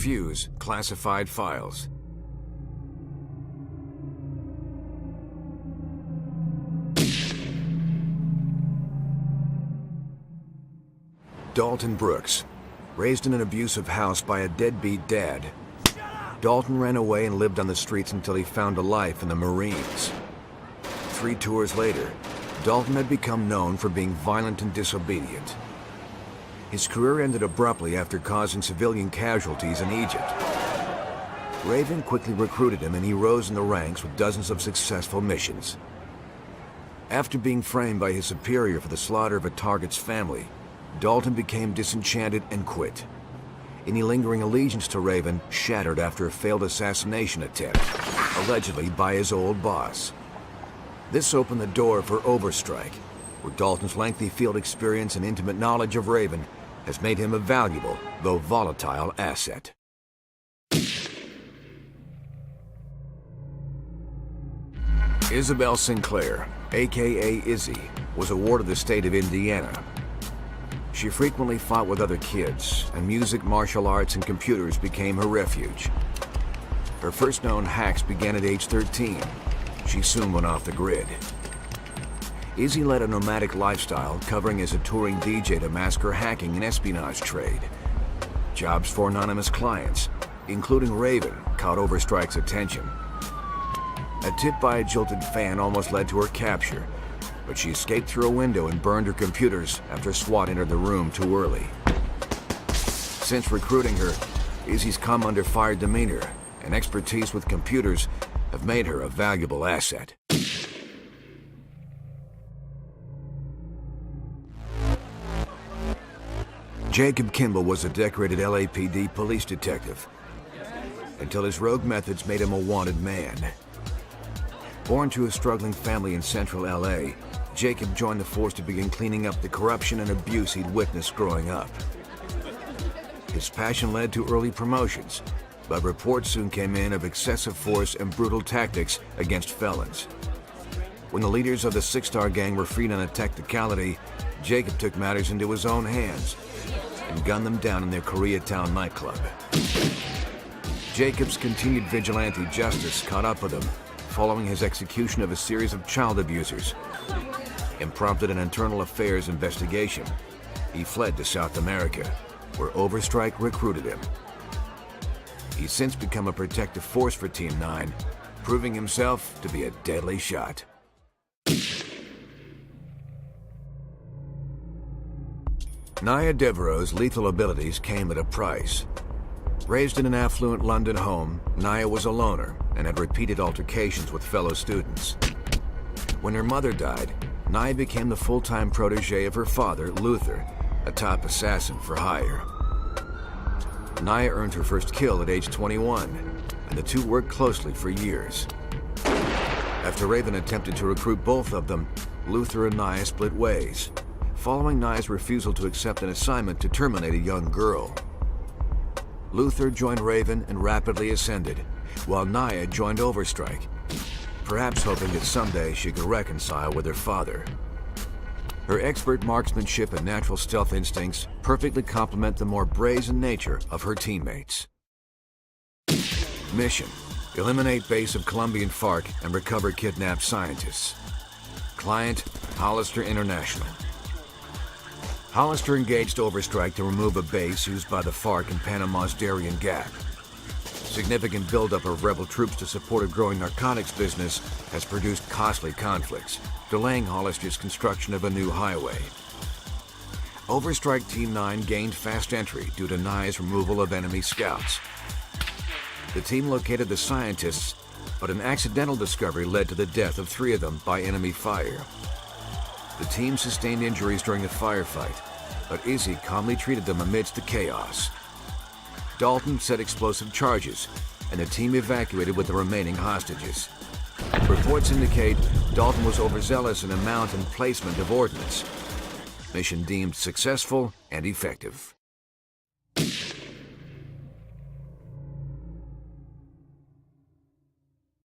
defuse classified files. Dalton Brooks, raised in an abusive house by a deadbeat dad. Dalton ran away and lived on the streets until he found a life in the Marines. 3 tours later, Dalton had become known for being violent and disobedient. His career ended abruptly after causing civilian casualties in Egypt. Raven quickly recruited him and he rose in the ranks with dozens of successful missions. After being framed by his superior for the slaughter of a target's family, Dalton became disenchanted and quit. Any lingering allegiance to Raven shattered after a failed assassination attempt, allegedly by his old boss. This opened the door for Overstrike, where Dalton's lengthy field experience and intimate knowledge of Raven has made him a valuable, though volatile, asset. Isabel Sinclair, aka Izzy, was a ward of the state of Indiana. She frequently fought with other kids, and music, martial arts, and computers became her refuge. Her first known hacks began at age 13. She soon went off the grid. Izzy led a nomadic lifestyle, covering as a touring DJ to mask her hacking and espionage trade. Jobs for anonymous clients, including Raven, caught Overstrike's attention. A tip by a jilted fan almost led to her capture, but she escaped through a window and burned her computers after SWAT entered the room too early. Since recruiting her, Izzy's come under fire demeanor and expertise with computers have made her a valuable asset. Jacob Kimball was a decorated LAPD police detective until his rogue methods made him a wanted man. Born to a struggling family in central LA, Jacob joined the force to begin cleaning up the corruption and abuse he'd witnessed growing up. His passion led to early promotions, but reports soon came in of excessive force and brutal tactics against felons. When the leaders of the Six-Star Gang were freed on a technicality, Jacob took matters into his own hands and gunned them down in their Koreatown nightclub. Jacob's continued vigilante justice caught up with him, following his execution of a series of child abusers, and prompted an internal affairs investigation. He fled to South America, where Overstrike recruited him. He's since become a protective force for Team 9, proving himself to be a deadly shot. Naya Devereaux's lethal abilities came at a price. Raised in an affluent London home, Naya was a loner and had repeated altercations with fellow students. When her mother died, Naya became the full-time protege of her father, Luther, a top assassin for hire. Naya earned her first kill at age 21, and the two worked closely for years. After Raven attempted to recruit both of them, Luther and Naya split ways, following Naya's refusal to accept an assignment to terminate a young girl. Luther joined Raven and rapidly ascended, while Naya joined Overstrike, perhaps hoping that someday she could reconcile with her father. Her expert marksmanship and natural stealth instincts perfectly complement the more brazen nature of her teammates. Mission: eliminate base of Colombian FARC and recover kidnapped scientists. Client: Hollister International. Hollister engaged Overstrike to remove a base used by the FARC in Panama's Darien Gap. Significant buildup of rebel troops to support a growing narcotics business has produced costly conflicts, delaying Hollister's construction of a new highway. Overstrike Team 9 gained fast entry due to Naya's removal of enemy scouts. The team located the scientists, but an accidental discovery led to the death of 3 of them by enemy fire. The team sustained injuries during the firefight, but Izzy calmly treated them amidst the chaos. Dalton set explosive charges, and the team evacuated with the remaining hostages. Reports indicate Dalton was overzealous in amount and placement of ordnance. Mission deemed successful and effective.